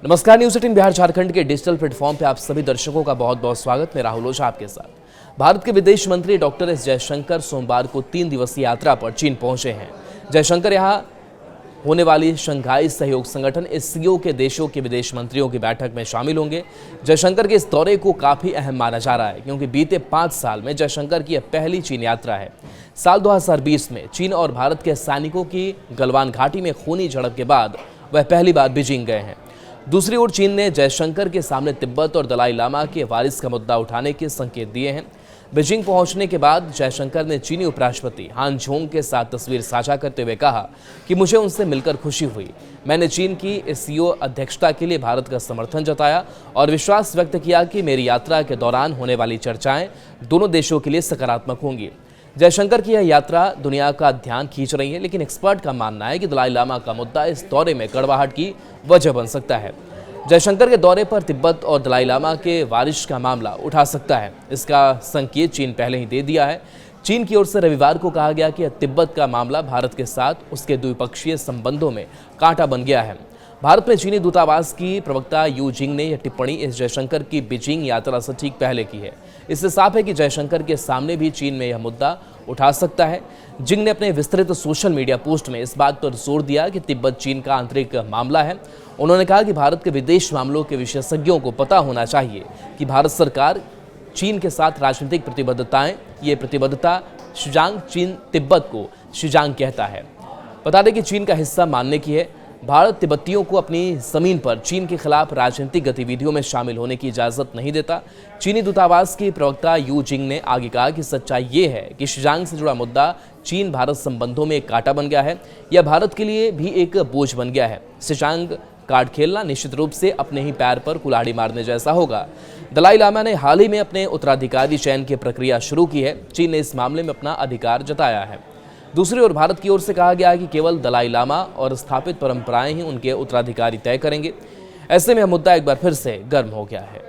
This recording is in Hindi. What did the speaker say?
नमस्कार, न्यूज़ 18 बिहार झारखंड के डिजिटल प्लेटफॉर्म पे आप सभी दर्शकों का बहुत बहुत स्वागत। मैं राहुल ओझा आपके साथ। भारत के विदेश मंत्री डॉक्टर एस जयशंकर सोमवार को 3 दिवसीय यात्रा पर चीन पहुंचे हैं। जयशंकर यहां होने वाली शंघाई सहयोग संगठन एससीओ के देशों के विदेश मंत्रियों की बैठक में शामिल होंगे। जयशंकर के इस दौरे को काफी अहम माना जा रहा है क्योंकि बीते 5 साल में जयशंकर की यह पहली चीन यात्रा है। साल 2020 में चीन और भारत के सैनिकों की गलवान घाटी में खूनी झड़प के बाद वह पहली बार बीजिंग गए हैं। दूसरी ओर चीन ने जयशंकर के सामने तिब्बत और दलाई लामा के वारिस का मुद्दा उठाने के संकेत दिए हैं। बीजिंग पहुंचने के बाद जयशंकर ने चीनी उपराष्ट्रपति हान जोंग के साथ तस्वीर साझा करते हुए कहा कि मुझे उनसे मिलकर खुशी हुई। मैंने चीन की एससीओ अध्यक्षता के लिए भारत का समर्थन जताया और विश्वास व्यक्त किया कि मेरी यात्रा के दौरान होने वाली चर्चाएं दोनों देशों के लिए सकारात्मक होंगी। जयशंकर की यह यात्रा दुनिया का ध्यान खींच रही है, लेकिन एक्सपर्ट का मानना है कि दलाई लामा का मुद्दा इस दौरे में कड़वाहट की वजह बन सकता है। जयशंकर के दौरे पर तिब्बत और दलाई लामा के वारिस का मामला उठा सकता है। इसका संकेत चीन पहले ही दे दिया है। चीन की ओर से रविवार को कहा गया कि तिब्बत का मामला भारत के साथ उसके द्विपक्षीय संबंधों में कांटा बन गया है। भारत में चीनी दूतावास की प्रवक्ता यू जिंग ने यह टिप्पणी इस जयशंकर की बीजिंग यात्रा से ठीक पहले की है। इससे साफ है कि जयशंकर के सामने भी चीन में यह मुद्दा उठा सकता है। जिंग ने अपने विस्तृत सोशल मीडिया पोस्ट में इस बात पर जोर दिया कि तिब्बत चीन का आंतरिक मामला है। उन्होंने कहा कि भारत के विदेश मामलों के विशेषज्ञों को पता होना चाहिए कि भारत सरकार चीन के साथ राजनीतिक प्रतिबद्धताएं, ये प्रतिबद्धता शिजांग चीन तिब्बत को शिजांग कहता है। बता दें कि चीन का हिस्सा मानने की है। भारत तिब्बतियों को अपनी जमीन पर चीन के खिलाफ राजनीतिक गतिविधियों में शामिल होने की इजाजत नहीं देता। चीनी दूतावास की प्रवक्ता यू जिंग ने आगे कहा कि सच्चाई ये है कि शिजांग से जुड़ा मुद्दा चीन भारत संबंधों में एक कांटा बन गया है। यह भारत के लिए भी एक बोझ बन गया है। शिजांग कार्ड खेलना निश्चित रूप से अपने ही पैर पर कुल्हाड़ी मारने जैसा होगा। दलाई लामा ने हाल ही में अपने उत्तराधिकारी चयन की प्रक्रिया शुरू की है। चीन ने इस मामले में अपना अधिकार जताया है। दूसरी ओर भारत की ओर से कहा गया है कि केवल दलाई लामा और स्थापित परंपराएं ही उनके उत्तराधिकारी तय करेंगे। ऐसे में यह मुद्दा एक बार फिर से गर्म हो गया है।